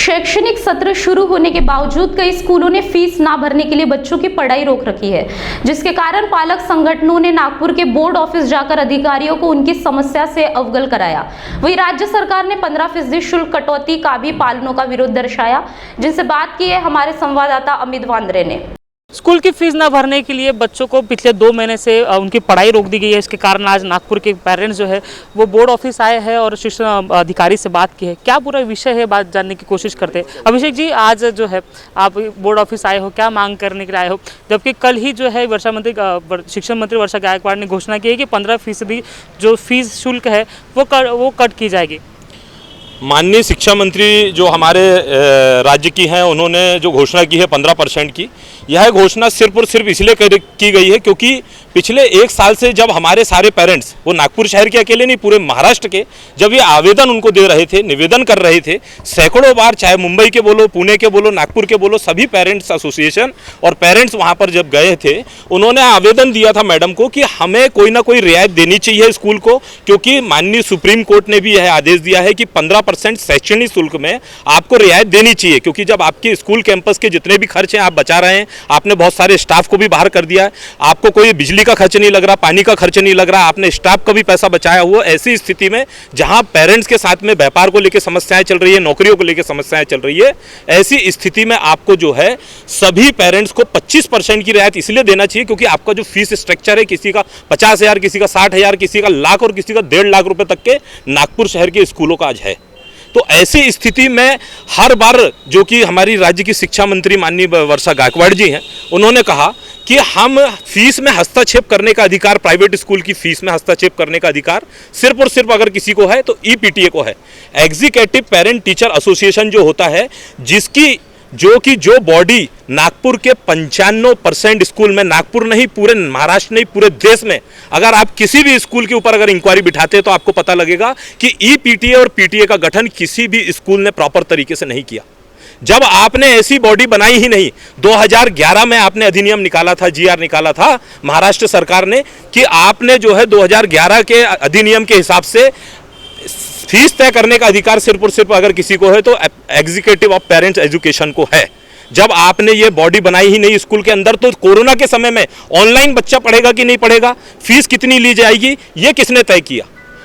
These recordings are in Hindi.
शैक्षणिक सत्र शुरू होने के बावजूद कई स्कूलों ने फीस ना भरने के लिए बच्चों की पढ़ाई रोक रखी है, जिसके कारण पालक संगठनों ने नागपुर के बोर्ड ऑफिस जाकर अधिकारियों को उनकी समस्या से अवगत कराया। वहीं राज्य सरकार ने 15% शुल्क कटौती का भी पालकों का विरोध दर्शाया, जिनसे बात की है हमारे संवाददाता अमित वांद्रे ने। स्कूल की फीस ना भरने के लिए बच्चों को पिछले 2 महीने से उनकी पढ़ाई रोक दी गई है। इसके कारण आज नागपुर के पेरेंट्स जो है वो बोर्ड ऑफिस आए हैं और शिक्षा अधिकारी से बात की है। क्या पूरा विषय है, बात जानने की कोशिश करते हैं। अभिषेक जी, आज जो है आप बोर्ड ऑफिस आए हो, क्या मांग करने के लिए आए हो, जबकि कल ही जो है शिक्षा मंत्री वर्षा गायकवाड़ ने घोषणा की है कि 15% जो फीस शुल्क है वो कट की जाएगी। माननीय शिक्षा मंत्री जो हमारे राज्य की हैं, उन्होंने जो घोषणा की है 15% की, यह घोषणा सिर्फ और सिर्फ इसलिए की गई है क्योंकि पिछले 1 साल से जब हमारे सारे पेरेंट्स, वो नागपुर शहर के अकेले नहीं पूरे महाराष्ट्र के, जब ये आवेदन उनको दे रहे थे, निवेदन कर रहे थे, सैकड़ों बार, चाहे मुंबई के बोलो, पुणे के बोलो, नागपुर के बोलो, सभी पेरेंट्स एसोसिएशन और पेरेंट्स वहाँ पर जब गए थे, उन्होंने आवेदन दिया था मैडम को कि हमें कोई ना कोई रियायत देनी चाहिए स्कूल को, क्योंकि माननीय सुप्रीम कोर्ट ने भी यह आदेश दिया है कि 15% शैक्षणिक शुल्क में आपको रियायत देनी चाहिए, क्योंकि जब आपके स्कूल कैंपस के जितने भी खर्च हैं आप बचा रहे हैं, आपने बहुत सारे स्टाफ को भी बाहर कर दिया है, आपको कोई बिजली का खर्च नहीं लग रहा, पानी का खर्च नहीं लग रहा, आपने स्टाफ का भी पैसा बचाया हुआ। ऐसी स्थिति में जहां पेरेंट्स के साथ में व्यापार को लेकर समस्याएं चल रही है, नौकरियों को लेकर समस्याएं चल रही है, ऐसी स्थिति में आपको जो है सभी पेरेंट्स को 25% की रियायत इसलिए देना चाहिए क्योंकि आपका जो फीस स्ट्रक्चर है, किसी का 50,000, किसी का 60,000, किसी का लाख और किसी का 1.5 लाख रुपए तक के नागपुर शहर के स्कूलों का आज है। तो ऐसी स्थिति में हर बार जो कि हमारी राज्य की शिक्षा मंत्री माननीय वर्षा गायकवाड़ जी हैं, उन्होंने कहा कि हम फीस में हस्तक्षेप करने का अधिकार, प्राइवेट स्कूल की फीस में हस्तक्षेप करने का अधिकार सिर्फ और सिर्फ अगर किसी को है तो ईपीटीए को है, एग्जीक्यूटिव पेरेंट टीचर एसोसिएशन जो होता है, जो बॉडी नागपुर के 95% स्कूल में, नागपुर नहीं पूरे महाराष्ट्र नहीं पूरे देश में, अगर आप किसी भी स्कूल के ऊपर अगर इंक्वायरी बिठाते हैं तो आपको पता लगेगा कि ईपीटीए और पीटीए का गठन किसी भी स्कूल ने प्रॉपर तरीके से नहीं किया। जब आपने ऐसी बॉडी बनाई ही नहीं, 2011 में आपने अधिनियम निकाला था, जीआर निकाला था महाराष्ट्र सरकार ने कि आपने जो है 2011 के अधिनियम के हिसाब से फीस तय करने का अधिकार सिर्फ और सिर्फ अगर किसी को है तो एग्जीक्यूटिव ऑफ पेरेंट्स एजुकेशन को है। जब आपने ये बॉडी बनाई ही नहीं स्कूल के अंदर, तो कोरोना के समय में ऑनलाइन बच्चा पढ़ेगा कि नहीं पढ़ेगा, फीस कितनी ली जाएगी, ये किसने तय किया।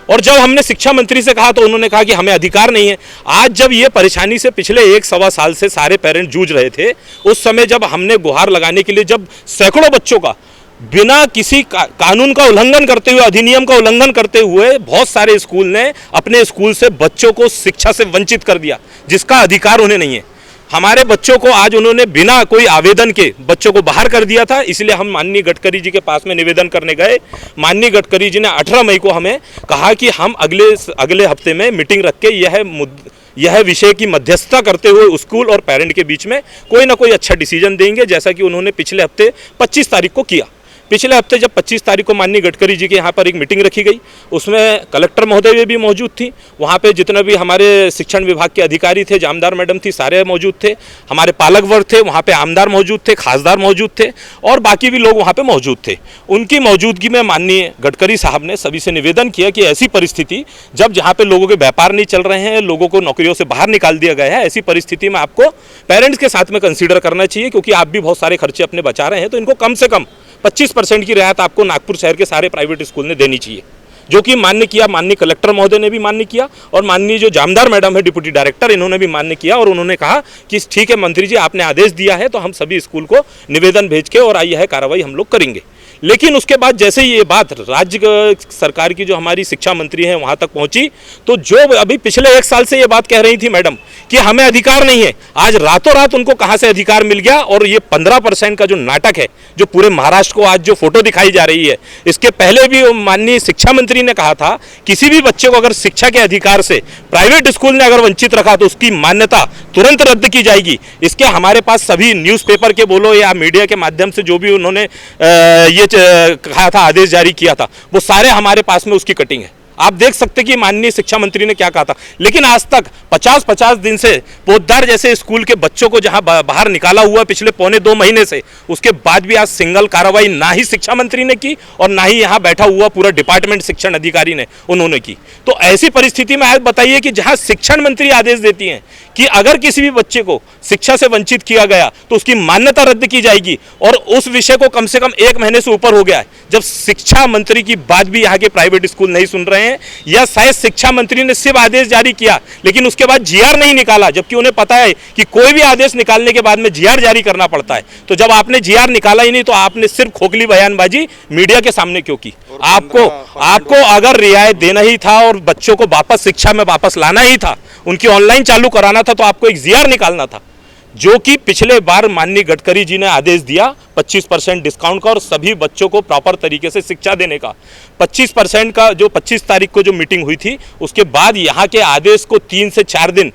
और जब हमने शिक्षा मंत्री से कहा तो उन्होंने कहा कि हमें अधिकार नहीं है। आज जब ये परेशानी से पिछले 1-1.25 साल से सारे पेरेंट्स जूझ रहे थे, उस समय जब हमने गुहार लगाने के लिए, जब सैकड़ों बच्चों का बिना किसी कानून का उल्लंघन करते हुए, अधिनियम का उल्लंघन करते हुए बहुत सारे स्कूल ने अपने स्कूल से बच्चों को शिक्षा से वंचित कर दिया, जिसका अधिकार उन्हें नहीं है। हमारे बच्चों को आज उन्होंने बिना कोई आवेदन के बच्चों को बाहर कर दिया था। इसलिए हम माननीय गडकरी जी के पास में निवेदन करने गए। माननीय गडकरी जी ने 18 मई को हमें कहा कि हम अगले हफ्ते में मीटिंग रख के यह विषय की मध्यस्थता करते हुए स्कूल और पेरेंट के बीच में कोई ना कोई अच्छा डिसीजन देंगे, जैसा कि उन्होंने पिछले हफ्ते 25 तारीख को किया। पिछले हफ्ते जब 25 तारीख को माननीय गडकरी जी के यहाँ पर एक मीटिंग रखी गई, उसमें कलेक्टर महोदय भी मौजूद थी, वहाँ पे जितने भी हमारे शिक्षण विभाग के अधिकारी थे, जामदार मैडम थी, सारे मौजूद थे, हमारे पालक वर्ग थे, वहाँ पे आमदार मौजूद थे, खासदार मौजूद थे और बाकी भी लोग वहाँ पे मौजूद थे। उनकी मौजूदगी में माननीय गडकरी साहब ने सभी से निवेदन किया कि ऐसी परिस्थिति जहाँ पे लोगों के व्यापार नहीं चल रहे हैं, लोगों को नौकरियों से बाहर निकाल दिया गया है, ऐसी परिस्थिति में आपको पेरेंट्स के साथ में कंसिडर करना चाहिए, क्योंकि आप भी बहुत सारे खर्चे अपने बचा रहे हैं, तो इनको कम से कम 25% की रियायत आपको नागपुर शहर के सारे प्राइवेट स्कूल ने देनी चाहिए, जो कि मान्य किया। माननीय कलेक्टर महोदय ने भी मान्य किया और माननीय जो जामदार मैडम है डिप्टी डायरेक्टर, इन्होंने भी मान्य किया और उन्होंने कहा कि ठीक है मंत्री जी, आपने आदेश दिया है तो हम सभी स्कूल को निवेदन भेज के और यह कार्रवाई हम लोग करेंगे। लेकिन उसके बाद जैसे ही ये बात राज्य सरकार की जो हमारी शिक्षा मंत्री हैं वहाँ तक पहुँची, तो जो अभी पिछले 1 साल से ये बात कह रही थी मैडम कि हमें अधिकार नहीं है, आज रातों रात उनको कहाँ से अधिकार मिल गया। और ये 15% का जो नाटक है, जो पूरे महाराष्ट्र को आज जो फोटो दिखाई जा रही है, इसके पहले भी माननीय शिक्षा मंत्री ने कहा था किसी भी बच्चे को अगर शिक्षा के अधिकार से प्राइवेट स्कूल ने अगर वंचित रखा तो उसकी मान्यता तुरंत रद्द की जाएगी। इसके हमारे पास सभी न्यूज़पेपर के बोलो या मीडिया के माध्यम से जो भी उन्होंने ये कहा था, आदेश जारी किया था, वो सारे हमारे पास में उसकी कटिंग है। आप देख सकते कि माननीय शिक्षा मंत्री ने क्या कहा था। लेकिन आज तक 50-50 दिन से पोद्दार जैसे स्कूल के बच्चों को जहां बाहर निकाला हुआ पिछले 1.25 महीने से, उसके बाद भी आज सिंगल कार्रवाई ना ही शिक्षा मंत्री ने की और ना ही यहां बैठा हुआ पूरा डिपार्टमेंट शिक्षण अधिकारी ने उन्होंने की। तो ऐसी परिस्थिति में आज बताइए कि जहां शिक्षण मंत्री आदेश देती हैं कि अगर किसी भी बच्चे को शिक्षा से वंचित किया गया तो उसकी मान्यता रद्द की जाएगी। और उस विषय को कम से कम 1 महीने से ऊपर हो गया है जब शिक्षा मंत्री की बात भी यहाँ के प्राइवेट स्कूल नहीं सुन रहे हैं, या शायद शिक्षा मंत्री ने सिर्फ आदेश जारी किया लेकिन उसके बाद जीआर नहीं निकाला, जबकि उन्हें पता है कि कोई भी आदेश निकालने के बाद में जीआर जारी करना पड़ता है। तो जब आपने जीआर निकाला ही नहीं तो आपने सिर्फ खोखली बयानबाजी मीडिया के सामने क्यों की? आपको अगर रियायत देना ही था और बच्चों को वापस शिक्षा में वापस लाना ही था, उनकी ऑनलाइन चालू कराना था, तो आपको एक जीआर निकालना था, जो कि पिछले बार माननीय गडकरी जी ने आदेश दिया 25% डिस्काउंट का और सभी बच्चों को प्रॉपर तरीके से शिक्षा देने का। 25% का जो 25 तारीख को जो मीटिंग हुई थी उसके बाद यहाँ के आदेश को 3 से 4 दिन,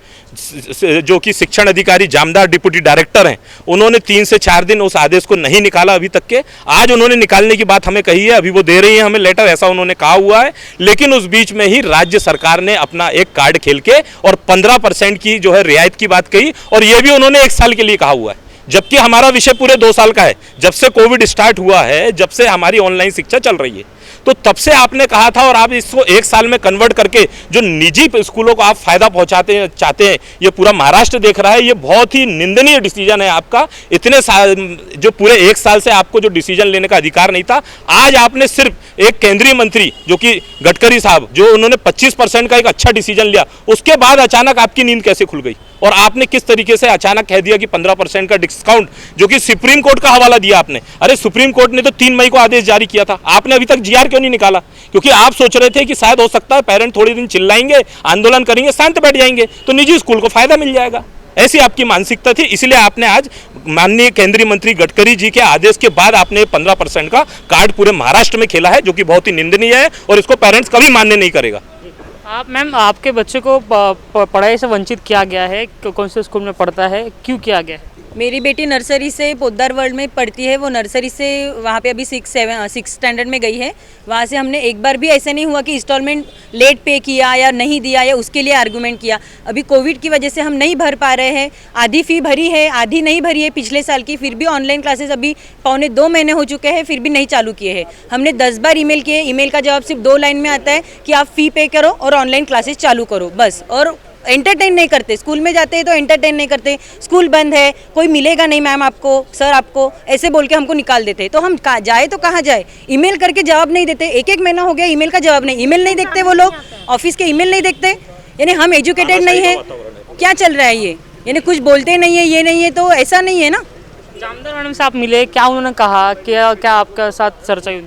जो कि शिक्षण अधिकारी जामदार डिप्टी डायरेक्टर हैं, उन्होंने 3 से 4 दिन उस आदेश को नहीं निकाला अभी तक के। आज उन्होंने निकालने की बात हमें कही है, अभी वो दे रही है हमें लेटर, ऐसा उन्होंने कहा हुआ है। लेकिन उस बीच में ही राज्य सरकार ने अपना एक कार्ड खेल के और 15% की जो है रियायत की बात कही, और ये भी उन्होंने 1 साल के लिए कहा हुआ है, जबकि हमारा विषय पूरे 2 साल का है। जब से कोविड स्टार्ट हुआ है, जब से हमारी ऑनलाइन शिक्षा चल रही है, तो तब से आपने कहा था, और आप इसको 1 साल में कन्वर्ट करके जो निजी स्कूलों को आप फायदा पहुंचाते चाहते हैं, ये पूरा महाराष्ट्र देख रहा है। ये बहुत ही निंदनीय डिसीजन है आपका। इतने साल, जो पूरे 1 साल से आपको जो डिसीजन लेने का अधिकार नहीं था, आज आपने सिर्फ एक केंद्रीय मंत्री जो कि गडकरी साहब, जो उन्होंने 25% का एक अच्छा डिसीजन लिया, उसके बाद अचानक आपकी नींद कैसे खुल गई? और आपने किस तरीके से अचानक कह दिया कि 15% का डिस्काउंट, जो कि सुप्रीम कोर्ट का हवाला दिया आपने। अरे सुप्रीम कोर्ट ने तो 3 मई को आदेश जारी किया था, आपने अभी तक जीआर क्यों नहीं निकाला? क्योंकि आप सोच रहे थे कि शायद हो सकता है पेरेंट थोड़े दिन चिल्लाएंगे, आंदोलन करेंगे, शांत बैठ जाएंगे तो निजी स्कूल को फायदा मिल जाएगा। ऐसी आपकी मानसिकता थी, इसलिए आपने आज माननीय केंद्रीय मंत्री गडकरी जी के आदेश के बाद आपने 15% का कार्ड पूरे महाराष्ट्र में खेला है, जो कि बहुत ही निंदनीय है और इसको पेरेंट्स कभी मान्य नहीं करेगा। आप मैम, आपके बच्चे को पढ़ाई से वंचित किया गया है, कौन से स्कूल में पढ़ता है, क्यों किया गया? मेरी बेटी नर्सरी से पोद्दार वर्ल्ड में पढ़ती है। वो नर्सरी से वहाँ पे अभी 6 स्टैंडर्ड में गई है। वहाँ से हमने एक बार भी ऐसा नहीं हुआ कि इंस्टॉलमेंट लेट पे किया या नहीं दिया या उसके लिए आर्गूमेंट किया। अभी कोविड की वजह से हम नहीं भर पा रहे हैं, आधी फ़ी भरी है, आधी नहीं भरी है पिछले साल की, फिर भी ऑनलाइन क्लासेस अभी 1.25 महीने हो चुके हैं, फिर भी नहीं चालू किए हैं। हमने 10 बार ईमेल किए, ईमेल का जवाब सिर्फ 2 लाइन में आता है कि आप फ़ी पे करो और ऑनलाइन क्लासेस चालू करो, बस। और एंटरटेन नहीं करते, स्कूल में जाते हैं तो एंटरटेन नहीं करते, स्कूल बंद है, कोई मिलेगा नहीं मैम आपको, सर आपको, ऐसे बोल के हमको निकाल देते। तो हम जाए तो कहाँ जाए? ईमेल करके जवाब नहीं देते, 1 महीना हो गया ईमेल का जवाब नहीं, ईमेल नहीं देखते वो लोग, ऑफिस के ईमेल नहीं देखते। यानी हम एजुकेटेड नहीं है, क्या चल रहा है ये? यानी कुछ बोलते नहीं है, ये नहीं है, तो ऐसा नहीं है ना। जामदार मैडम से आप मिले, क्या उन्होंने कहा, क्या आपका साथ चर्चा हुई?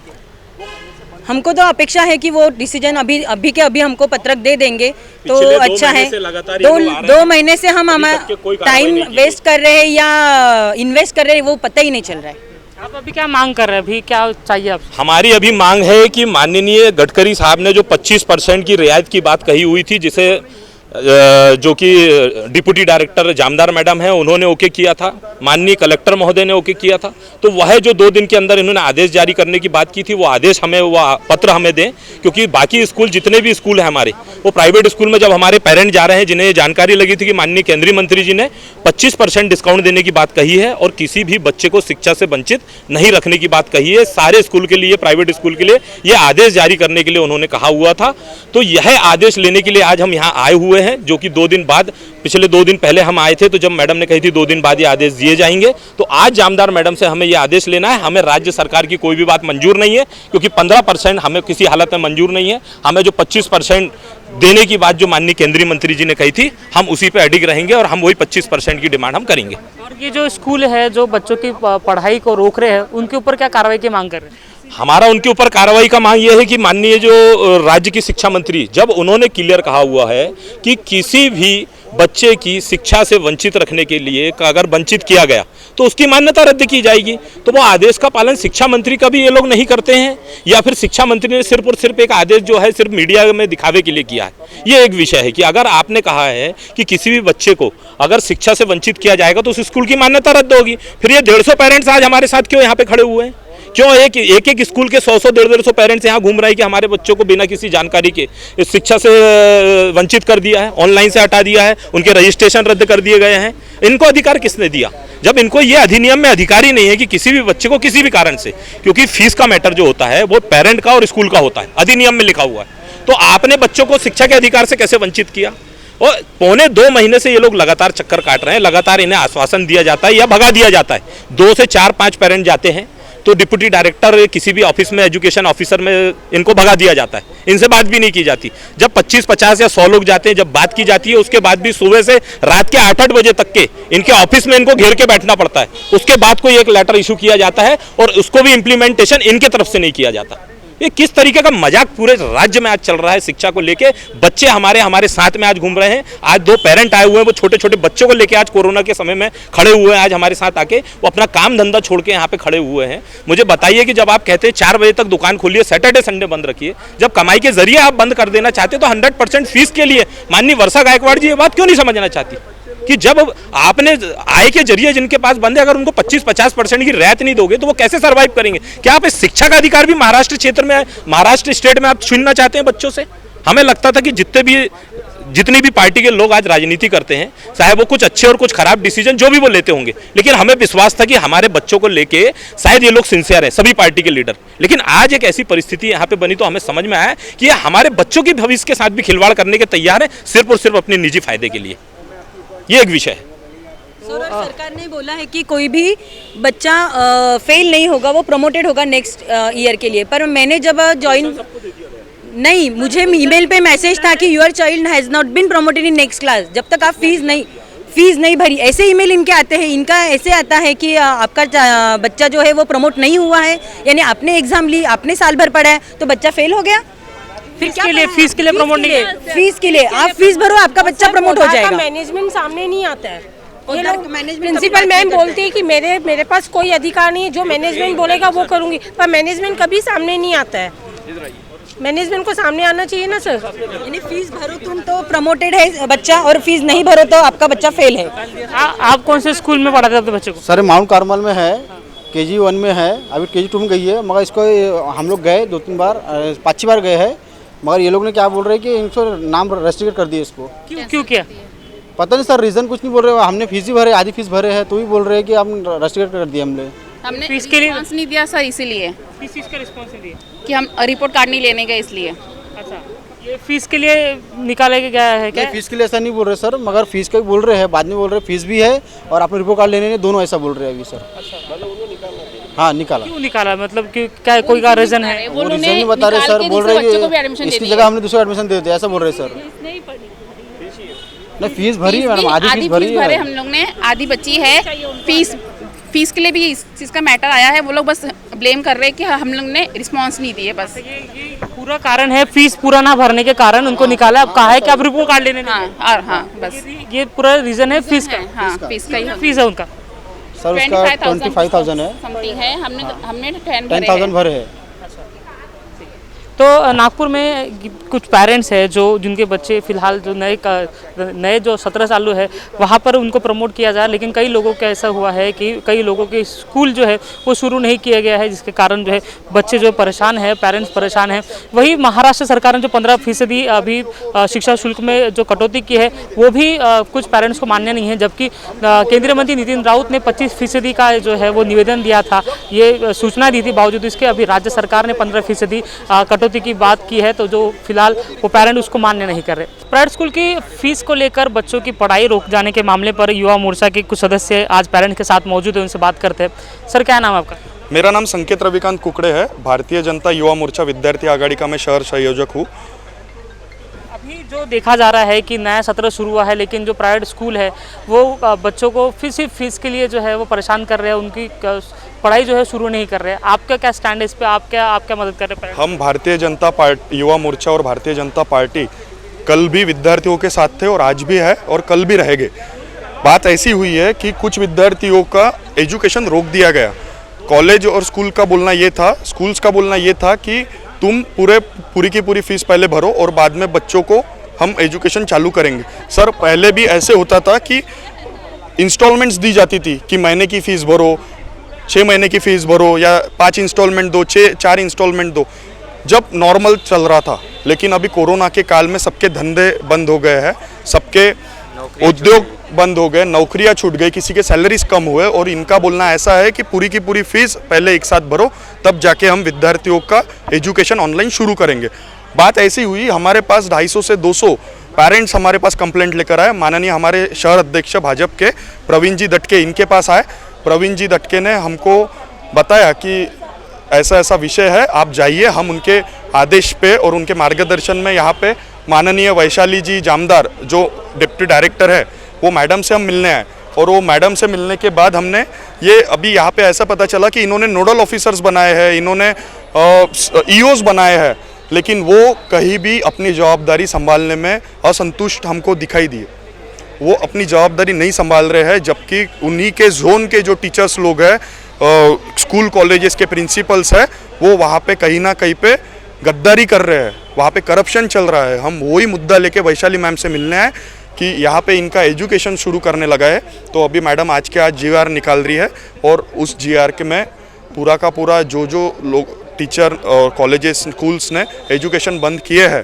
हमको तो अपेक्षा है कि वो डिसीजन अभी के अभी हमको पत्रक दे देंगे तो अच्छा है। 2 महीने से हम हमारा टाइम वेस्ट कर रहे हैं या इन्वेस्ट कर रहे हैं, वो पता ही नहीं चल रहा है। आप अभी क्या मांग कर रहे हैं, अभी क्या चाहिए आप? हमारी अभी मांग है कि माननीय गडकरी साहब ने जो 25% की रियायत की बात कही हुई थी, जिसे जो कि डिप्टी डायरेक्टर जामदार मैडम है उन्होंने ओके किया था, माननीय कलेक्टर महोदय ने ओके किया था, तो वह जो 2 दिन के अंदर इन्होंने आदेश जारी करने की बात की थी, वो आदेश हमें, वो पत्र हमें दें। क्योंकि बाकी स्कूल, जितने भी स्कूल हैं हमारे, वो प्राइवेट स्कूल में जब हमारे पेरेंट जा रहे हैं, जिन्हें जानकारी लगी थी कि माननीय केंद्रीय मंत्री जी ने 25% डिस्काउंट देने की बात कही है और किसी भी बच्चे को शिक्षा से वंचित नहीं रखने की बात कही है, सारे स्कूल के लिए, प्राइवेट स्कूल के लिए ये आदेश जारी करने के लिए उन्होंने कहा हुआ था। तो यह आदेश लेने के लिए आज हम यहाँ आए हुए हैं, जो कि 2 दिन बाद, पिछले 2 दिन पहले हम आए थे तो जब मैडम ने कही थी 2 दिन बाद ये आदेश दिए जाएंगे, तो आज जामदार मैडम से हमें ये आदेश लेना है। हमें राज्य सरकार की कोई भी बात मंजूर नहीं है, क्योंकि 15% हमें किसी हालत में मंजूर नहीं है। हमें जो 25% देने की बात जो माननीय केंद्रीय मंत्री जी ने कही थी, हम उसी पे अडिग रहेंगे और हम वही 25% की डिमांड हम करेंगे। और ये जो स्कूल है जो बच्चों की पढ़ाई को रोक रहे हैं, उनके ऊपर क्या कार्रवाई की मांग कर रहे हैं? हमारा उनके ऊपर कार्रवाई का मांग ये है कि माननीय जो राज्य की शिक्षा मंत्री, जब उन्होंने क्लियर कहा हुआ है कि किसी भी बच्चे की शिक्षा से वंचित रखने के लिए अगर वंचित किया गया तो उसकी मान्यता रद्द की जाएगी, तो वो आदेश का पालन शिक्षा मंत्री का भी ये लोग नहीं करते हैं, या फिर शिक्षा मंत्री ने सिर्फ और सिर्फ एक आदेश जो है सिर्फ मीडिया में दिखावे के लिए किया है। ये एक विषय है कि अगर आपने कहा है कि किसी भी बच्चे को अगर शिक्षा से वंचित किया जाएगा तो उस स्कूल की मान्यता रद्द होगी। फिर ये 150 पेरेंट्स आज हमारे साथ क्यों यहाँ पे खड़े हुए हैं? क्यों एक स्कूल के 100 150 पेरेंट्स यहाँ घूम रहे हैं कि हमारे बच्चों को बिना किसी जानकारी के इस शिक्षा से वंचित कर दिया है, ऑनलाइन से हटा दिया है, उनके रजिस्ट्रेशन रद्द कर दिए गए हैं। इनको अधिकार किसने दिया, जब इनको ये अधिनियम में अधिकार ही नहीं है कि किसी भी बच्चे को किसी भी कारण से, क्योंकि फीस का मैटर जो होता है वो पेरेंट का और स्कूल का होता है, अधिनियम में लिखा हुआ है। तो आपने बच्चों को शिक्षा के अधिकार से कैसे वंचित किया? और 1.25 महीने से ये लोग लगातार चक्कर काट रहे हैं, लगातार इन्हें आश्वासन दिया जाता है या भगा दिया जाता है। 2 से 4-5 पेरेंट जाते हैं तो डिप्टी डायरेक्टर किसी भी ऑफिस में, एजुकेशन ऑफिसर में इनको भगा दिया जाता है, इनसे बात भी नहीं की जाती। जब 25-50 या 100 लोग जाते हैं, जब बात की जाती है, उसके बाद भी सुबह से रात के 8-8 बजे तक के इनके ऑफिस में इनको घेर के बैठना पड़ता है। उसके बाद कोई एक लेटर इशू किया जाता है और उसको भी इम्प्लीमेंटेशन इनके तरफ से नहीं किया जाता। ये किस तरीके का मजाक पूरे राज्य में आज चल रहा है शिक्षा को लेके। बच्चे हमारे साथ में आज घूम रहे हैं। आज 2 पेरेंट आए हुए हैं, वो छोटे छोटे बच्चों को लेके आज कोरोना के समय में खड़े हुए हैं। आज हमारे साथ आके वो अपना काम धंधा छोड़ के यहाँ पे खड़े हुए हैं। मुझे बताइए कि जब आप कहते हैं 4 बजे तक दुकान खोलिए, सैटरडे संडे बंद रखिए, जब कमाई के जरिए आप बंद कर देना चाहते तो 100% फीस के लिए माननीय वर्षा गायकवाड़ जी ये बात क्यों नहीं समझना चाहती कि जब आपने आय के जरिए जिनके पास बंद है, अगर उनको 25-50% की रियायत नहीं दोगे तो वो कैसे सर्वाइव करेंगे? क्या आप इस शिक्षा का अधिकार भी महाराष्ट्र क्षेत्र में, महाराष्ट्र स्टेट में आप छीनना चाहते हैं बच्चों से? हमें लगता था कि जितनी भी पार्टी के लोग आज राजनीति करते हैं, चाहे वो कुछ अच्छे और कुछ खराब डिसीजन जो भी वो लेते होंगे, लेकिन हमें विश्वास था कि हमारे बच्चों को लेके शायद ये लोग सिंसियर हैं, सभी पार्टी के लीडर। लेकिन आज एक ऐसी परिस्थिति यहाँ पे बनी तो हमें समझ में आया कि ये हमारे बच्चों के भविष्य के साथ भी खिलवाड़ करने के तैयार है, सिर्फ और सिर्फ अपने निजी फायदे के लिए। ये एक विषय है। सरकार ने बोला है कि कोई भी बच्चा फेल नहीं होगा, वो प्रमोटेड होगा नेक्स्ट ईयर के लिए। पर मैंने जब ज्वाइन नहीं, मुझे ईमेल पे मैसेज था कि your child has not been promoted in next class. जब तक आप फीस नहीं भरी, ऐसे ईमेल इनके आते हैं। इनका ऐसे आता है कि आपका बच्चा जो है वो प्रमोट नहीं हुआ है, यानी आपने एग्जाम ली, आपने साल भर पढ़ा है तो बच्चा फेल हो गया। फिर फीस के लिए प्रमोट नहीं, फीस के लिए आप फीस भरो, आपका बच्चा प्रमोट हो जाएगा। मैनेजमेंट सामने नहीं आता है। ये लोग प्रिंसिपल मैम बोलती है कि मेरे पास कोई अधिकार नहीं है, जो मैनेजमेंट बोलेगा वो करूंगी, पर मैनेजमेंट कभी सामने नहीं आता है। मैनेजमेंट को सामने आना चाहिए ना सर। यानी फीस भरो तुम तो प्रमोटेड है बच्चा, और फीस नहीं भरो तो आपका बच्चा फेल है। आप कौन से स्कूल में पढ़ाते अपने बच्चे को? सर माउंट कार्मल में है, KG 1 में है, अभी KG 2 में गई है। मगर इसको हम लोग गए 2-3 बार, 5 बार गए हैं, मगर ये लोग ने क्या बोल रहे हैं कि इनको नाम रेस्ट्रिक्ट कर दिए इसको। क्यों क्या पता नहीं सर, रीज़न कुछ नहीं बोल रहे। हमने फीस ही भरे, आधी फीस भरे हैं, तो ही बोल रहे हैं कि हम रेस्ट्रिक्ट कर दिए हमने फीस के लिए रिस्पॉन्स नहीं दिया सर, इसीलिए किस चीज़ का रिस्पॉन्स नहीं दिया कि हम रिपोर्ट कार्ड नहीं लेने गए इसलिए। अच्छा, ये फीस के लिए निकाले के गया है क्या? फीस के लिए ऐसा नहीं बोल रहे सर, मगर फीस का भी बोल रहे हैं, बाद में बोल रहे हैं फीस भी है और आपने रिपोर्ट कार्ड लेने, दोनों ऐसा बोल रहे हैं अभी सर। हाँ निकाला। क्यों निकाला? मतलब कि क्या कोई का रीजन है? वो रीजन नहीं बता रहे सर, बोल रहे हैं कि इसकी जगह हमने दूसरा एडमिशन दे दिया, ऐसा बोल रहे सर। नहीं फीस भरी है मैडम, आधी फीस भरी है हम लोग ने, आधी बची है। फीस के लिए भी इस चीज़ का मैटर आया है। वो लोग बस ब्लेम कर रहे हैं कि हम लोग ने रिस्पांस नहीं दिए, बस ये पूरा कारण है। फीस पूरा ना भरने के कारण उनको निकाला। अब कहा है कि अब रिपोर्ट कार्ड लेने नहीं। हाँ बस ये पूरा रीजन है फीस का। हाँ फीस का ही फीस है उनका सर, उसका 25,000 है, समथिंग है। हमने 10,000 भरे हैं। तो नागपुर में कुछ पेरेंट्स हैं जिनके बच्चे फिलहाल जो नए जो 17 साल है वहाँ पर उनको प्रमोट किया जाए, लेकिन कई लोगों का ऐसा हुआ है कि कई लोगों के स्कूल जो है वो शुरू नहीं किया गया है, जिसके कारण जो है बच्चे जो परेशान हैं, पेरेंट्स परेशान हैं। वही महाराष्ट्र सरकार ने जो 15% अभी शिक्षा शुल्क में जो कटौती की है वो भी कुछ पेरेंट्स को मान्य नहीं है, जबकि केंद्रीय मंत्री नितिन राउत ने 25% का जो है वो निवेदन दिया था, ये सूचना दी थी। बावजूद इसके अभी राज्य सरकार ने 15% कटौती की बात की है, तो जो फिलहाल वो पेरेंट उसको मान्य नहीं कर रहे। प्राइवेट स्कूल की फीस को लेकर बच्चों की पढ़ाई रोक जाने के मामले पर युवा मोर्चा के कुछ सदस्य आज पेरेंट के साथ मौजूद है, उनसे बात करते हैं। सर क्या नाम है आपका? मेरा नाम संकेत रविकांत कुकड़े है, भारतीय जनता युवा मोर्चा विद्यार्थी आघाड़ी का मैं शहर संयोजक हूँ। अभी जो देखा जा रहा है कि नया सत्र शुरू हुआ है, लेकिन जो प्राइवेट स्कूल है वो बच्चों को सिर्फ फीस के लिए जो है वो परेशान कर रहे हैं, उनकी पढ़ाई जो है शुरू नहीं कर रहे हैं। आपका क्या स्टैंड है इस पे? आप क्या मदद कर रहे हैं? हम भारतीय जनता पार्टी युवा मोर्चा और भारतीय जनता पार्टी कल भी विद्यार्थियों के साथ थे और आज भी है और कल भी रहेंगे। बात ऐसी हुई है कि कुछ विद्यार्थियों का एजुकेशन रोक दिया गया। कॉलेज और स्कूल का बोलना ये था, स्कूल्स का बोलना ये था कि तुम पूरी की पूरी फीस पहले भरो और बाद में बच्चों को हम एजुकेशन चालू करेंगे। सर पहले भी ऐसे होता था कि इंस्टॉलमेंट्स दी जाती थी कि महीने की फ़ीस भरो, 6 महीने की फ़ीस भरो या 5 इंस्टॉलमेंट दो, 4 इंस्टॉलमेंट दो, जब नॉर्मल चल रहा था। लेकिन अभी कोरोना के काल में सबके धंधे बंद हो गए हैं, सबके उद्योग बंद हो गए, नौकरियां छूट गई, किसी के सैलरीज कम हुए और इनका बोलना ऐसा है कि पूरी की पूरी फीस पहले एक साथ भरो, तब जाके हम विद्यार्थियों का एजुकेशन ऑनलाइन शुरू करेंगे। बात ऐसी हुई, हमारे पास 250 से 200 पेरेंट्स हमारे पास कंप्लेंट लेकर आए। माननीय हमारे शहर अध्यक्ष भाजपा के प्रवीण जी दटके इनके पास आए। प्रवीण जी दटके ने हमको बताया कि ऐसा ऐसा विषय है, आप जाइए, हम उनके आदेश पे और उनके मार्गदर्शन में यहाँ पे माननीय वैशाली जी जामदार जो डिप्टी डायरेक्टर है वो मैडम से हम मिलने आए। और वो मैडम से मिलने के बाद हमने ये अभी यहाँ पे ऐसा पता चला कि इन्होंने नोडल ऑफिसर्स बनाए हैं, इन्होंने ईओस बनाए हैं, लेकिन वो कहीं भी अपनी जवाबदारी संभालने में असंतुष्ट हमको दिखाई दिए। वो अपनी जवाबदारी नहीं संभाल रहे हैं, जबकि उन्हीं के जोन के जो टीचर्स लोग हैं, स्कूल कॉलेजेस के प्रिंसिपल्स हैं, वो वहाँ पे कहीं ना कहीं पे गद्दारी कर रहे हैं, वहाँ पे करप्शन चल रहा है। हम वही मुद्दा लेके वैशाली मैम से मिलने आए कि यहाँ पे इनका एजुकेशन शुरू करने लगा है। तो अभी मैडम आज के आज GR निकाल रही है और उस GR के में पूरा का पूरा जो लोग टीचर और कॉलेजेस स्कूल्स ने एजुकेशन बंद किए हैं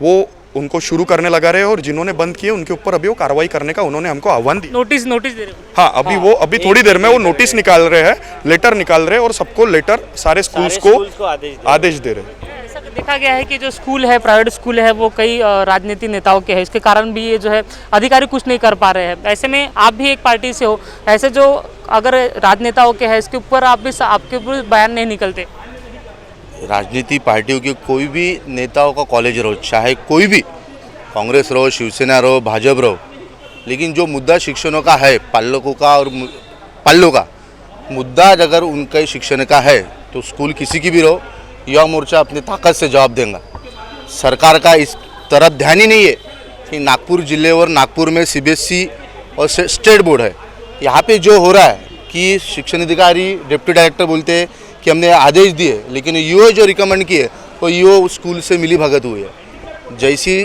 वो उनको शुरू करने लगा रहे हैं, और जिन्होंने बंद किए उनके ऊपर अभी वो कार्रवाई करने का उन्होंने हमको आह्वान दिया। नोटिस दे रहे हो? हाँ, अभी थोड़ी देर में वो नोटिस निकाल रहे हैं, लेटर निकाल रहे हैं, और सबको लेटर सारे स्कूल्स को आदेश दे रहे हैं। ऐसा देखा गया है कि जो स्कूल है, प्राइवेट स्कूल है, वो कई राजनीतिक नेताओं के हैं, इसके कारण भी ये जो है अधिकारी कुछ नहीं कर पा रहे हैं। ऐसे में आप भी एक पार्टी से हो, ऐसे जो अगर राजनेताओं के हैं इसके ऊपर आपके ऊपर बयान नहीं निकलते? राजनीति पार्टियों के कोई भी नेताओं का कॉलेज रहो, चाहे कोई भी कांग्रेस रहो, शिवसेना रहो, भाजपा रहो, लेकिन जो मुद्दा शिक्षणों का है, पालकों का और पल्लों का मुद्दा अगर उनके शिक्षण का है तो स्कूल किसी की भी रहो, युवा मोर्चा अपनी ताकत से जवाब देगा। सरकार का इस तरफ ध्यान ही नहीं है कि नागपुर जिले और नागपुर में CBSE और स्टेट बोर्ड है, यहाँ पे जो हो रहा है कि शिक्षण अधिकारी डिप्टी डायरेक्टर बोलते हैं कि हमने आदेश दिए, लेकिन ईओ जो रिकमेंड किए वो ईओ स्कूल से मिली भगत हुई है। जैसी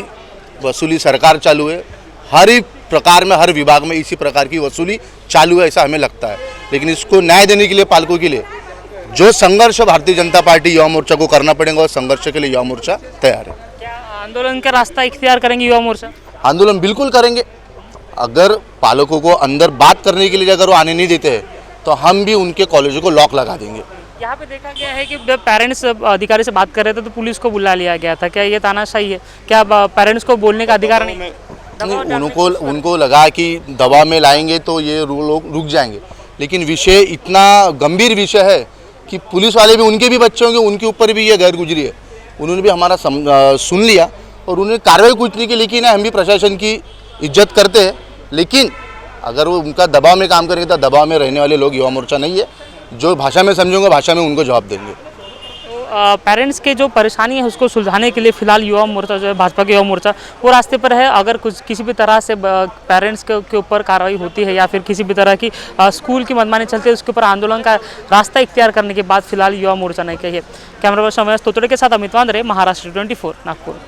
वसूली सरकार चालू है, हर एक प्रकार में, हर विभाग में इसी प्रकार की वसूली चालू है, ऐसा हमें लगता है। लेकिन इसको न्याय देने के लिए पालकों के लिए जो संघर्ष भारतीय जनता पार्टी युवा मोर्चा को करना पड़ेगा, और संघर्ष के लिए युवा मोर्चा तैयार है। क्या आंदोलन का रास्ता इख्तियार करेंगे युवा मोर्चा? आंदोलन बिल्कुल करेंगे। अगर पालकों को अंदर बात करने के लिए अगर वो आने नहीं देते हैं तो हम भी उनके कॉलेजों को लॉक लगा देंगे। यहाँ पे देखा गया है कि जब पेरेंट्स अधिकारी से बात कर रहे थे तो पुलिस को बुला लिया गया था, क्या ये तानाशाही है? क्या पेरेंट्स को बोलने का अधिकार नहीं? उनको लगा कि दबाव में लाएंगे तो ये लोग रुक जाएंगे, लेकिन विषय इतना गंभीर विषय है कि पुलिस वाले भी, उनके भी बच्चे होंगे, उनके ऊपर भी ये गैर गुजरी है। उन्होंने भी हमारा सुन लिया और उन्होंने कार्रवाई कुछ नहीं की, लेकिन हम भी प्रशासन की इज्जत करते हैं, लेकिन अगर वो उनका दबाव में काम करेंगे तो दबाव में रहने वाले लोग युवा मोर्चा नहीं है। जो भाषा में समझेंगे भाषा में उनको जवाब देंगे। तो पेरेंट्स के जो परेशानी है उसको सुलझाने के लिए फिलहाल युवा मोर्चा जो है, भाजपा के युवा मोर्चा वो रास्ते पर है। अगर कुछ किसी भी तरह से पेरेंट्स के ऊपर कार्रवाई होती है या फिर किसी भी तरह की स्कूल की मनमानी चलती है, उसके ऊपर आंदोलन का रास्ता इख्तियार करने के बाद फिलहाल युवा मोर्चा ने कही है। कैमरा पर्सन तोतड़े के साथ अमित वांद्रे, महाराष्ट्र 24 नागपुर।